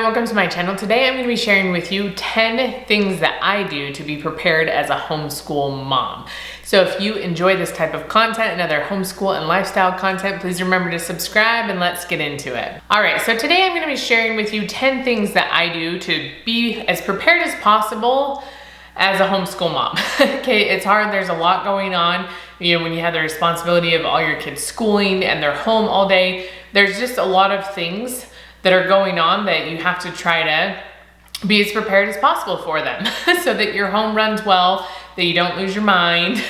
welcome to my channel. Today I'm going to be sharing with you 10 things that I do to be prepared as a homeschool mom. So if you enjoy this type of content and other homeschool and lifestyle content, please remember to subscribe and let's get into it. All right, so today I'm going to be sharing with you 10 things that I do to be as prepared as possible as a homeschool mom. Okay, it's hard, there's a lot going on. You know, when you have the responsibility of all your kids schooling and they're home all day, there's just a lot of things that are going on that you have to try to be as prepared as possible for them so that your home runs well, that you don't lose your mind,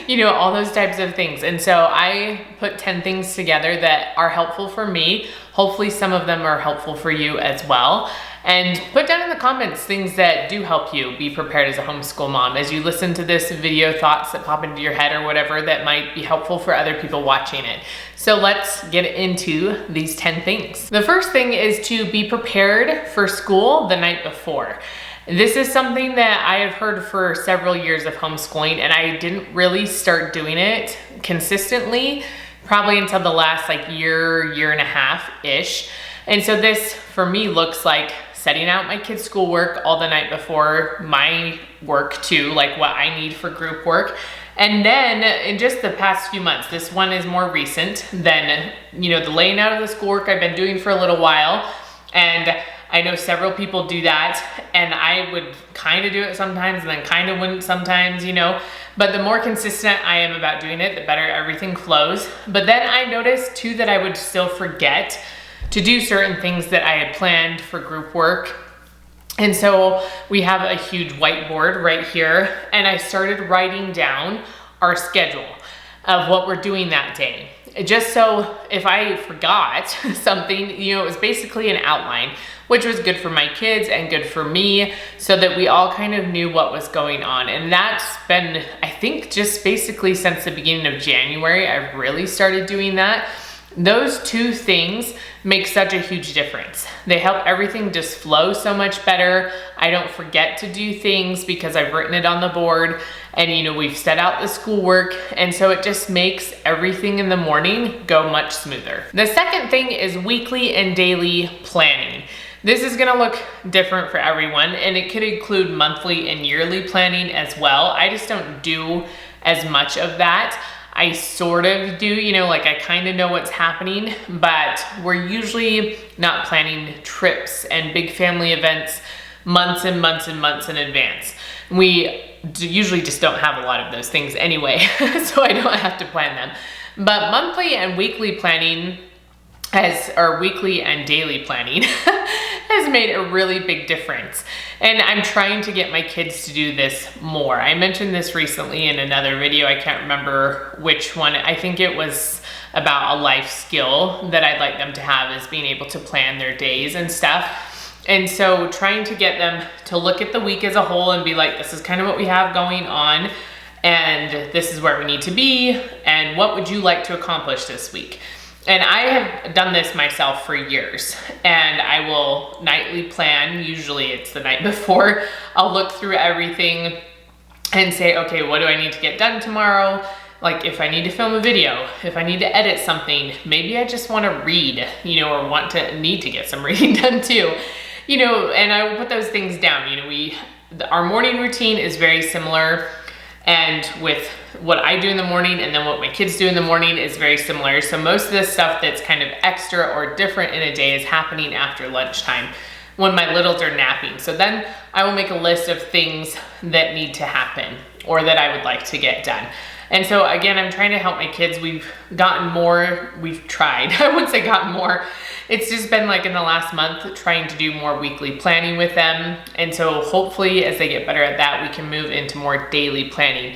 you know, all those types of things. And so I put 10 things together that are helpful for me. Hopefully some of them are helpful for you as well. And put down in the comments things that do help you be prepared as a homeschool mom. As you listen to this video, thoughts that pop into your head or whatever that might be helpful for other people watching it. So let's get into these 10 things. The first thing is to be prepared for school the night before. This is something that I have heard for several years of homeschooling, and I didn't really start doing it consistently probably until the last year and a half-ish. And so this for me looks like setting out my kids' schoolwork all the night before, my work too, like what I need for group work. And then in just the past few months, this one is more recent than, you know, the laying out of the schoolwork I've been doing for a little while. And I know several people do that, and I would kind of do it sometimes and then kind of wouldn't sometimes, you know. But the more consistent I am about doing it, the better everything flows. But then I noticed too that I would still forget to do certain things that I had planned for group work. And so we have a huge whiteboard right here, and I started writing down our schedule of what we're doing that day. Just so if I forgot something, you know, it was basically an outline, which was good for my kids and good for me, so that we all kind of knew what was going on. And that's been, I think, just basically since the beginning of January, I've really started doing that. Those two things make such a huge difference. They help everything just flow so much better. I don't forget to do things because I've written it on the board, and you know, we've set out the schoolwork, and so it just makes everything in the morning go much smoother. The second thing is weekly and daily planning. This is gonna look different for everyone, and it could include monthly and yearly planning as well. I just don't do as much of that. I sort of do, you know, like I kind of know what's happening, but we're usually not planning trips and big family events months and months and months in advance. We usually just don't have a lot of those things anyway, so I don't have to plan them. But monthly and weekly planning or weekly and daily planning has made a really big difference. And I'm trying to get my kids to do this more. I mentioned this recently in another video. I can't remember which one. I think it was about a life skill that I'd like them to have, is being able to plan their days and stuff. And so trying to get them to look at the week as a whole and be like, this is kind of what we have going on, and this is where we need to be, and what would you like to accomplish this week? And I have done this myself for years, and I will nightly plan. Usually it's the night before. I'll look through everything and say, okay, what do I need to get done tomorrow? Like if I need to film a video, if I need to edit something, maybe I just want to read, you know, or need to get some reading done too, you know, and I will put those things down. You know, our morning routine is very similar, and with what I do in the morning and then what my kids do in the morning is very similar. So most of the stuff that's kind of extra or different in a day is happening after lunchtime when my littles are napping. So then I will make a list of things that need to happen or that I would like to get done. And so again, I'm trying to help my kids. We've tried, I wouldn't say gotten more. It's just been like in the last month trying to do more weekly planning with them. And so hopefully as they get better at that, we can move into more daily planning.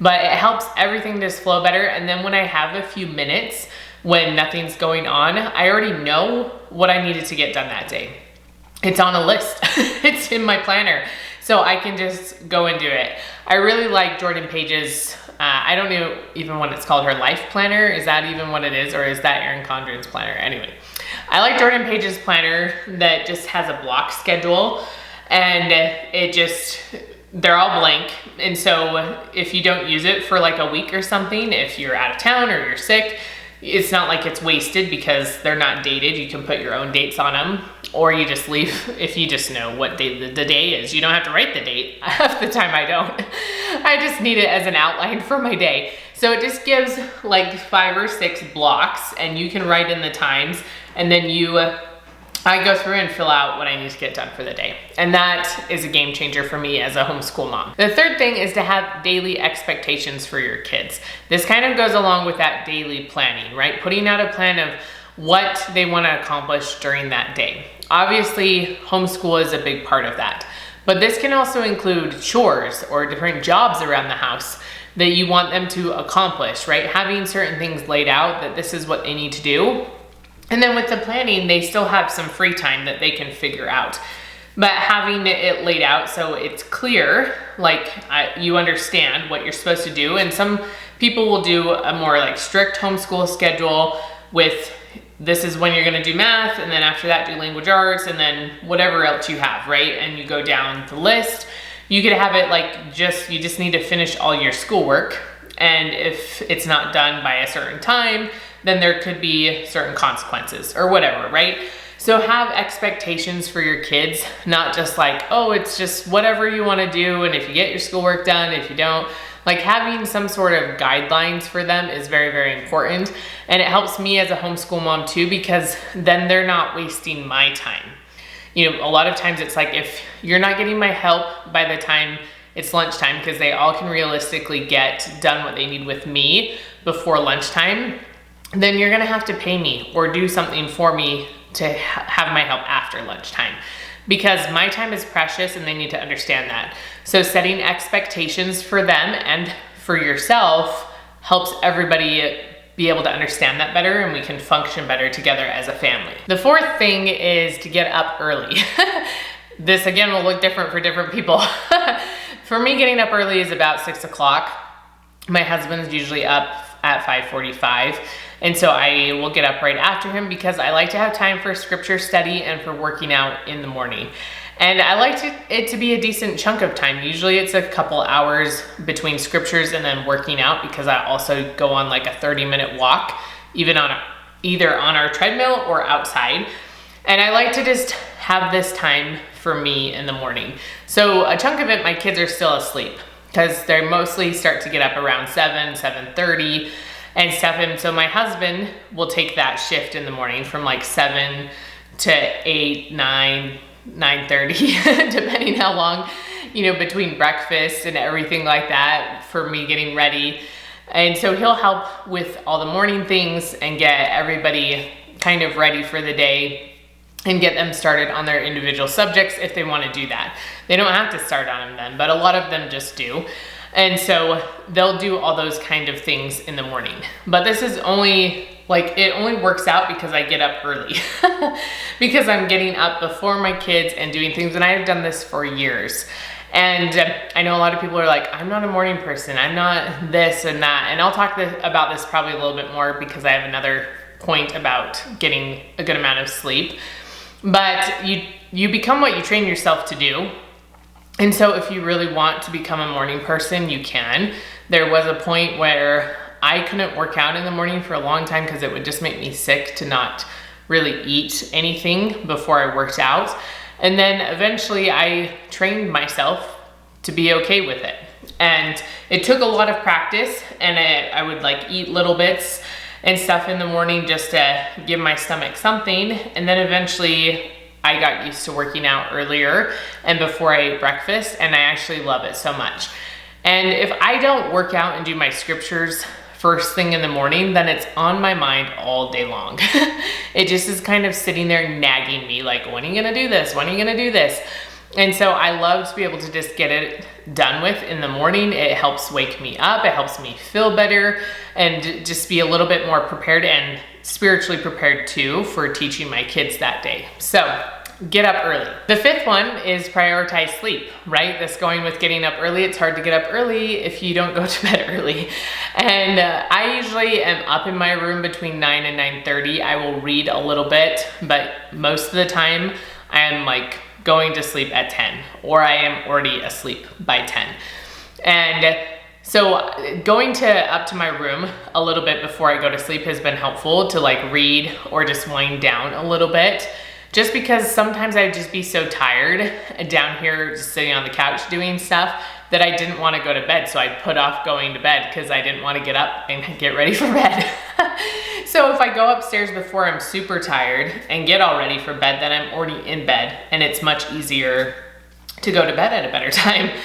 But it helps everything just flow better. And then when I have a few minutes when nothing's going on, I already know what I needed to get done that day. It's on a list. It's in my planner. So I can just go and do it. I really like Jordan Page's, I don't know even what it's called, her life planner. Is that even what it is? Or is that Erin Condren's planner? Anyway, I like Jordan Page's planner that just has a block schedule, and they're all blank. And so if you don't use it for like a week or something, if you're out of town or you're sick, it's not like it's wasted because they're not dated. You can put your own dates on them. or you just leave if you just know what day the day is. You don't have to write the date. Half the time I don't. I just need it as an outline for my day. So it just gives like 5 or 6 blocks, and you can write in the times, and then I go through and fill out what I need to get done for the day. And that is a game changer for me as a homeschool mom. The third thing is to have daily expectations for your kids. This kind of goes along with that daily planning, right? Putting out a plan of what they want to accomplish during that day. Obviously, homeschool is a big part of that. But this can also include chores or different jobs around the house that you want them to accomplish, right? Having certain things laid out that this is what they need to do. And then with the planning, they still have some free time that they can figure out. But having it laid out so it's clear, like you understand what you're supposed to do. And some people will do a more like strict homeschool schedule with this is when you're gonna do math, and then after that do language arts, and then whatever else you have, right? And you go down the list. You could have it like you just need to finish all your schoolwork. And if it's not done by a certain time, then there could be certain consequences or whatever, right? So have expectations for your kids, not just like, oh, it's just whatever you wanna do, and if you get your schoolwork done, if you don't, like having some sort of guidelines for them is very, very important. And it helps me as a homeschool mom too, because then they're not wasting my time. You know, a lot of times it's like, if you're not getting my help by the time it's lunchtime, because they all can realistically get done what they need with me before lunchtime, then you're gonna have to pay me or do something for me to have my help after lunchtime, because my time is precious and they need to understand that. So setting expectations for them and for yourself helps everybody be able to understand that better, and we can function better together as a family. The fourth thing is to get up early. This again will look different for different people. For me, getting up early is about 6 o'clock. My husband's usually up at 5:45. And so I will get up right after him, because I like to have time for scripture study and for working out in the morning. And I like it to be a decent chunk of time. Usually it's a couple hours between scriptures and then working out, because I also go on like a 30-minute walk, either on our treadmill or outside. And I like to just have this time for me in the morning. So a chunk of it, my kids are still asleep, because they mostly start to get up around 7:30 and stuff. And so my husband will take that shift in the morning from like 7 to 8, 9, 9:30, depending how long, between breakfast and everything like that for me getting ready. And so he'll help with all the morning things and get everybody kind of ready for the day and get them started on their individual subjects if they want to do that. They don't have to start on them then, but a lot of them just do. And so they'll do all those kind of things in the morning. But this is only, it only works out because I get up early. Because I'm getting up before my kids and doing things, and I have done this for years. And I know a lot of people are like, I'm not a morning person, I'm not this and that. And I'll talk about this probably a little bit more, because I have another point about getting a good amount of sleep. But you become what you train yourself to do. And so if you really want to become a morning person, you can. There was a point where I couldn't work out in the morning for a long time, because it would just make me sick to not really eat anything before I worked out. And then eventually I trained myself to be okay with it. And it took a lot of practice, and I would eat little bits and stuff in the morning just to give my stomach something. And then eventually I got used to working out earlier and before I ate breakfast, and I actually love it so much. And if I don't work out and do my scriptures first thing in the morning, then it's on my mind all day long. It just is kind of sitting there nagging me, like, when are you gonna do this? When are you gonna do this? And so I love to be able to just get it done with in the morning. It helps wake me up, it helps me feel better, and just be a little bit more prepared and spiritually prepared too for teaching my kids that day. So get up early. The fifth one is prioritize sleep, right? This going with getting up early. It's hard to get up early if you don't go to bed early. And I usually am up in my room between 9 and 9:30. I will read a little bit, but most of the time I am going to sleep at 10, or I am already asleep by 10. And so going up to my room a little bit before I go to sleep has been helpful to read or just wind down a little bit, just because sometimes I'd just be so tired down here just sitting on the couch doing stuff that I didn't want to go to bed. So I'd put off going to bed because I didn't want to get up and get ready for bed. So if I go upstairs before I'm super tired and get all ready for bed, then I'm already in bed and it's much easier to go to bed at a better time.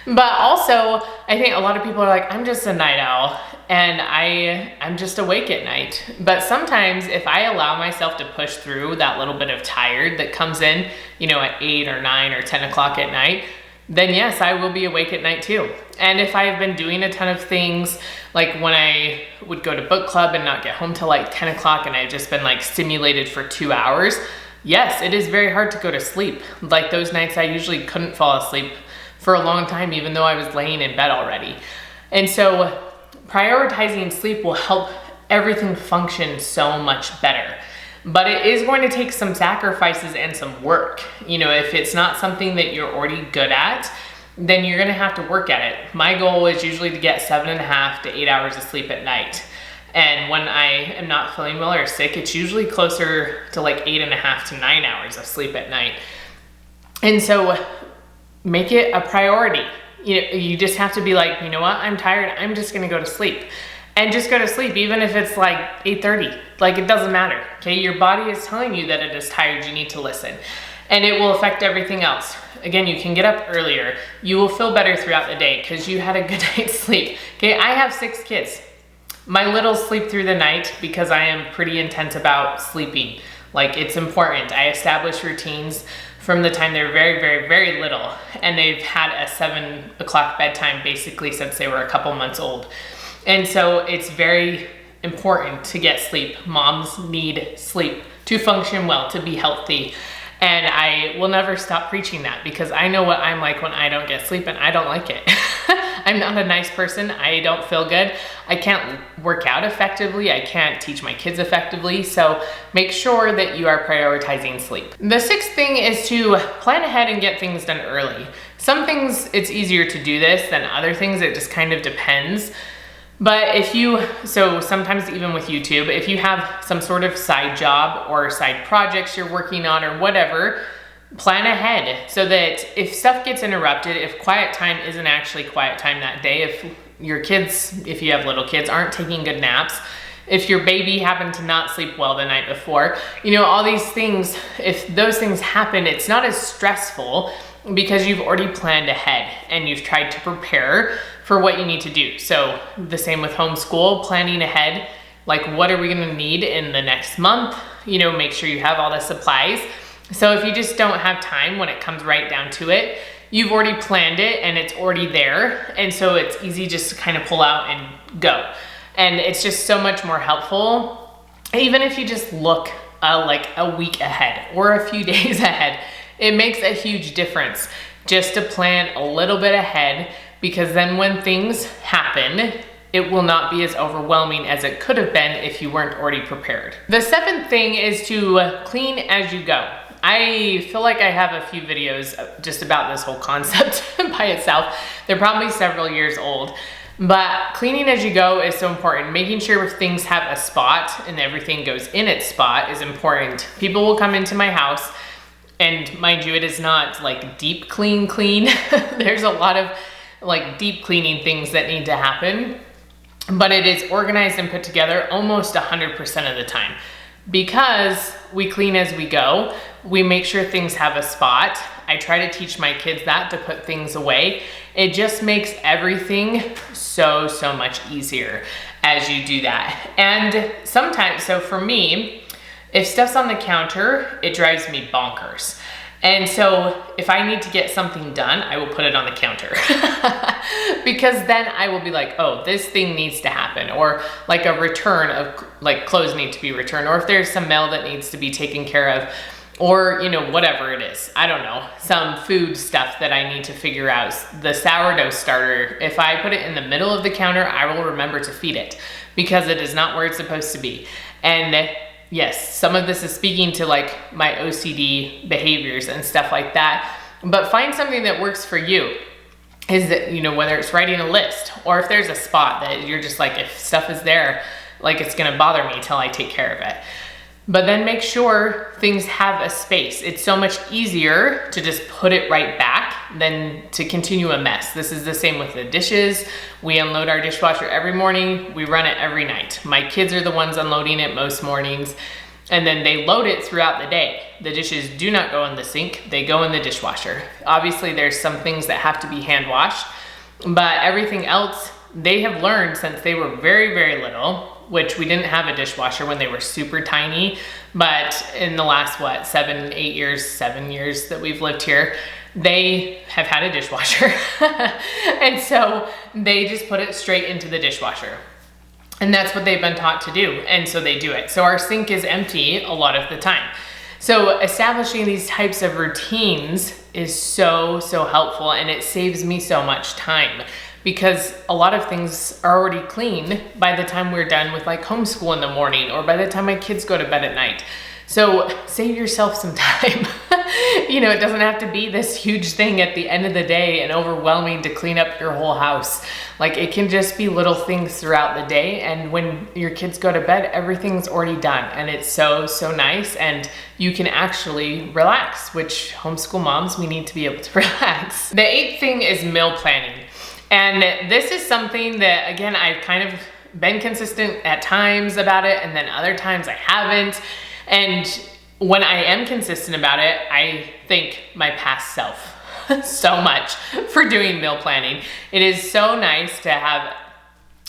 But also, I think a lot of people are like, I'm just a night owl and I'm just awake at night. But sometimes if I allow myself to push through that little bit of tired that comes in, you know, at 8 or 9 or 10 o'clock at night, then yes, I will be awake at night too. And if I've been doing a ton of things, like when I would go to book club and not get home till like 10 o'clock and I've just been like stimulated for 2 hours, yes, it is very hard to go to sleep. Like those nights I usually couldn't fall asleep for a long time, even though I was laying in bed already. And so prioritizing sleep will help everything function so much better. But it is going to take some sacrifices and some work. You know, if it's not something that you're already good at, then you're gonna have to work at it. My goal is usually to get 7.5 to 8 hours of sleep at night. And when I am not feeling well or sick, it's usually closer to like 8.5 to 9 hours of sleep at night. And so make it a priority. You know, you just have to be like, you know what, I'm tired, I'm just gonna go to sleep. And just go to sleep, even if it's like 8:30, like it doesn't matter, okay? Your body is telling you that it is tired, you need to listen. And it will affect everything else. Again, you can get up earlier. You will feel better throughout the day because you had a good night's sleep. Okay, I have 6 kids. My littles sleep through the night because I am pretty intense about sleeping. Like it's important. I establish routines from the time they're very, very, very little. And they've had a 7 o'clock bedtime basically since they were a couple months old. And so it's very important to get sleep. Moms need sleep to function well, to be healthy. And I will never stop preaching that because I know what I'm like when I don't get sleep and I don't like it. I'm not a nice person. I don't feel good. I can't work out effectively. I can't teach my kids effectively. So make sure that you are prioritizing sleep. The 6th thing is to plan ahead and get things done early. Some things it's easier to do this than other things. It just kind of depends. But so sometimes even with YouTube, if you have some sort of side job or side projects you're working on or whatever, plan ahead so that if stuff gets interrupted, if quiet time isn't actually quiet time that day, if your kids, if you have little kids, aren't taking good naps, if your baby happened to not sleep well the night before, you know, all these things, if those things happen, it's not as stressful because you've already planned ahead and you've tried to prepare for what you need to do. So the same with homeschool, planning ahead, like what are we gonna need in the next month? You know, make sure you have all the supplies. So if you just don't have time when it comes right down to it, you've already planned it and it's already there. And so it's easy just to kind of pull out and go. And it's just so much more helpful. Even if you just look like a week ahead or a few days ahead, it makes a huge difference just to plan a little bit ahead, because then when things happen, it will not be as overwhelming as it could have been if you weren't already prepared. The 7th thing is to clean as you go. I feel like I have a few videos just about this whole concept by itself. They're probably several years old, but cleaning as you go is so important. Making sure things have a spot and everything goes in its spot is important. People will come into my house, and mind you, it is not like deep clean. There's a lot of like deep cleaning things that need to happen, but it is organized and put together almost 100% of the time. Because we clean as we go, we make sure things have a spot. I try to teach my kids that, to put things away. It just makes everything so much easier as you do that. And sometimes, so for me, if stuff's on the counter, it drives me bonkers. And so if I need to get something done, I will put it on the counter because then I will be like, oh, this thing needs to happen, or like a return of like clothes need to be returned, or if there's some mail that needs to be taken care of, or you know, whatever it is, I don't know, some food stuff that I need to figure out. The sourdough starter, if I put it in the middle of the counter, I will remember to feed it because it is not where it's supposed to be. And yes, some of this is speaking to like my OCD behaviors and stuff like that, but find something that works for you. Is that, you know, whether it's writing a list, or if there's a spot that you're just like, if stuff is there, like it's gonna bother me till I take care of it. But then make sure things have a space. It's so much easier to just put it right back than to continue a mess. This is the same with the dishes. We unload our dishwasher every morning. We run it every night. My kids are the ones unloading it most mornings, and then they load it throughout the day. The dishes do not go in the sink. They go in the dishwasher. Obviously, there's some things that have to be hand washed, but everything else they have learned since they were very, very little, which we didn't have a dishwasher when they were super tiny, but in the last, 7 years that we've lived here, they have had a dishwasher. And so they just put it straight into the dishwasher. And that's what they've been taught to do. And so they do it. So our sink is empty a lot of the time. So establishing these types of routines is so, so helpful, and it saves me so much time, because a lot of things are already clean by the time we're done with like homeschool in the morning, or by the time my kids go to bed at night. So save yourself some time. It doesn't have to be this huge thing at the end of the day and overwhelming to clean up your whole house. Like, it can just be little things throughout the day. And when your kids go to bed, everything's already done. And it's so, so nice. And you can actually relax, which homeschool moms, we need to be able to relax. The 8th thing is meal planning. And this is something that, again, I've kind of been consistent at times about it, and then other times I haven't. And when I am consistent about it, I thank my past self so much for doing meal planning. It is so nice to have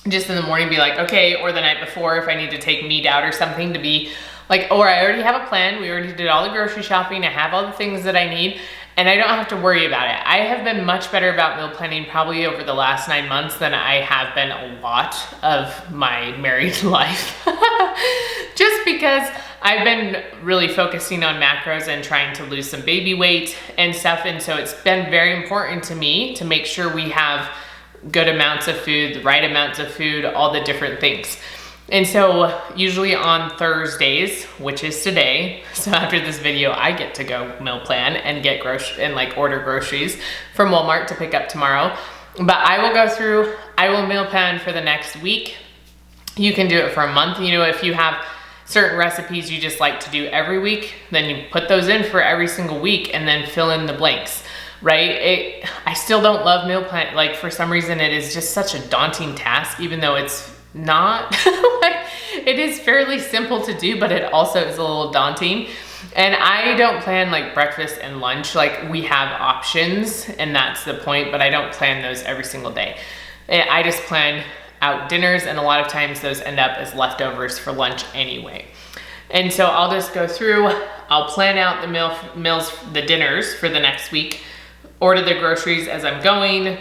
just in the morning be like, okay, or the night before if I need to take meat out or something, to be like, or I already have a plan. We already did all the grocery shopping. I have all the things that I need, and I don't have to worry about it. I have been much better about meal planning probably over the last 9 months than I have been a lot of my married life. Just because I've been really focusing on macros and trying to lose some baby weight and stuff. And so it's been very important to me to make sure we have good amounts of food, the right amounts of food, all the different things. And so usually on Thursdays, which is today, so after this video, I get to go meal plan and get order groceries from Walmart to pick up tomorrow. But I will meal plan for the next week. You can do it for a month. If you have certain recipes you just like to do every week, then you put those in for every single week and then fill in the blanks, right? I still don't love meal plan. Like, for some reason, it is just such a daunting task, even though it's not. It is fairly simple to do, but it also is a little daunting. And I don't plan like breakfast and lunch. Like, we have options, and that's the point, but I don't plan those every single day. I just plan out dinners, and a lot of times those end up as leftovers for lunch anyway. And so I'll just go through, I'll plan out the dinners for the next week, order the groceries as I'm going,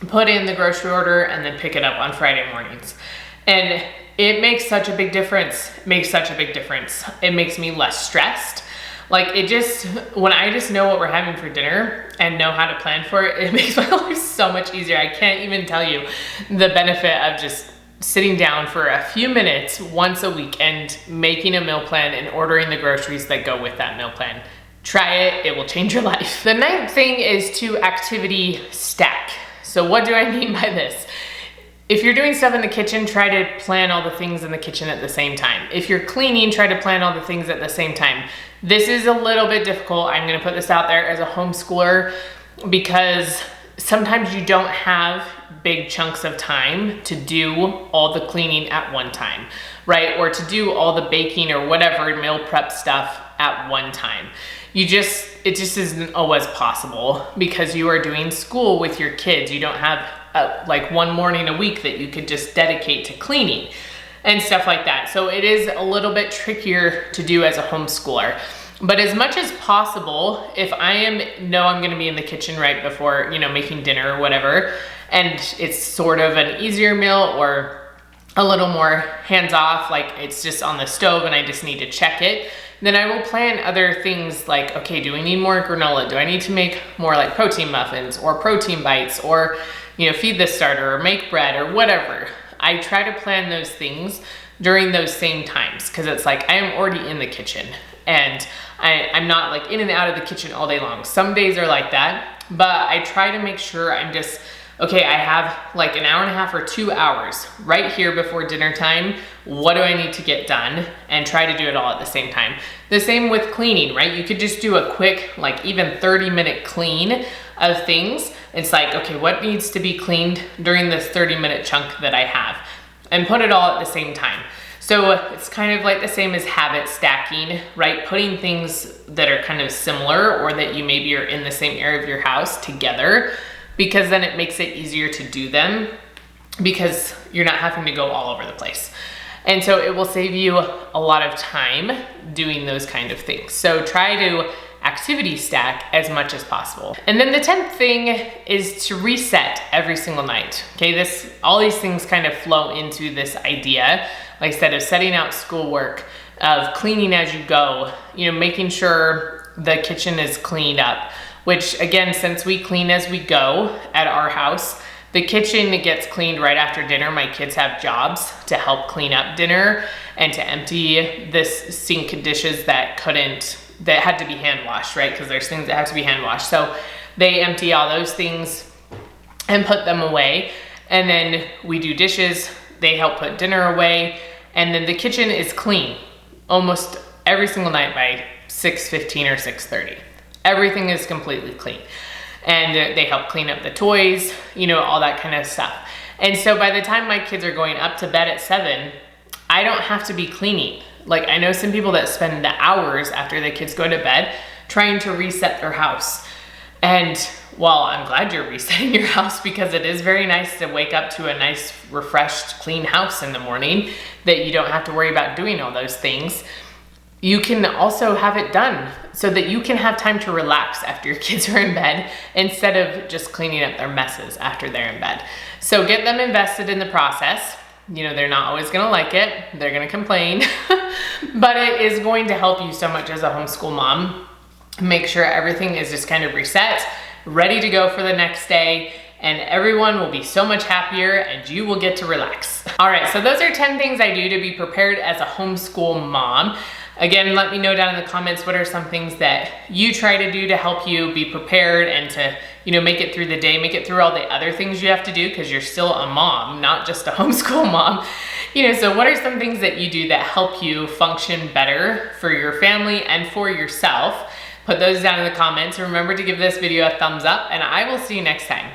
put in the grocery order, and then pick it up on Friday mornings. And it makes such a big difference. It makes me less stressed. Like, when I just know what we're having for dinner and know how to plan for it, it makes my life so much easier. I can't even tell you the benefit of just sitting down for a few minutes once a week and making a meal plan and ordering the groceries that go with that meal plan. Try it, it will change your life. The 9th thing is to activity stack. So what do I mean by this? If you're doing stuff in the kitchen, try to plan all the things in the kitchen at the same time. If you're cleaning, try to plan all the things at the same time. This is a little bit difficult. I'm gonna put this out there as a homeschooler, because sometimes you don't have big chunks of time to do all the cleaning at one time, right? Or to do all the baking or whatever meal prep stuff at one time. It just isn't always possible, because you are doing school with your kids. You don't have like one morning a week that you could just dedicate to cleaning and stuff like that. So it is a little bit trickier to do as a homeschooler. But as much as possible, if I'm gonna be in the kitchen right before, making dinner or whatever, and it's sort of an easier meal or a little more hands-off, like it's just on the stove and I just need to check it, then I will plan other things like, okay, do I need more granola? Do I need to make more like protein muffins or protein bites, or feed the starter or make bread or whatever? I try to plan those things during those same times, because it's like I am already in the kitchen and I'm not like in and out of the kitchen all day long. Some days are like that, but I try to make sure I'm just okay, I have like an hour and a half or 2 hours right here before dinner time. What do I need to get done? And try to do it all at the same time. The same with cleaning, right? You could just do a quick, like even 30-minute clean of things. It's like, okay, what needs to be cleaned during this 30-minute chunk that I have? And put it all at the same time. So it's kind of like the same as habit stacking, right? Putting things that are kind of similar or that you maybe are in the same area of your house together, because then it makes it easier to do them because you're not having to go all over the place. And so it will save you a lot of time doing those kind of things. So try to activity stack as much as possible. And then the 10th thing is to reset every single night. Okay, all these things kind of flow into this idea, like I said, of setting out schoolwork, of cleaning as you go, making sure the kitchen is cleaned up, which again, since we clean as we go at our house, the kitchen gets cleaned right after dinner. My kids have jobs to help clean up dinner and to empty this sink dishes that had to be hand washed, right? Because there's things that have to be hand washed. So they empty all those things and put them away. And then we do dishes, they help put dinner away. And then the kitchen is clean almost every single night by 6:15 or 6:30. Everything is completely clean. And they help clean up the toys, all that kind of stuff. And so by the time my kids are going up to bed at 7, I don't have to be cleaning. Like, I know some people that spend the hours after the kids go to bed trying to reset their house. And well, I'm glad you're resetting your house, because it is very nice to wake up to a nice, refreshed, clean house in the morning that you don't have to worry about doing all those things. You can also have it done so that you can have time to relax after your kids are in bed instead of just cleaning up their messes after they're in bed. So get them invested in the process. They're not always gonna like it. They're gonna complain, but it is going to help you so much as a homeschool mom. Make sure everything is just kind of reset, ready to go for the next day, and everyone will be so much happier and you will get to relax. All right, so those are 10 things I do to be prepared as a homeschool mom. Again, let me know down in the comments what are some things that you try to do to help you be prepared and to, make it through the day, make it through all the other things you have to do, because you're still a mom, not just a homeschool mom. So what are some things that you do that help you function better for your family and for yourself? Put those down in the comments. Remember to give this video a thumbs up, and I will see you next time.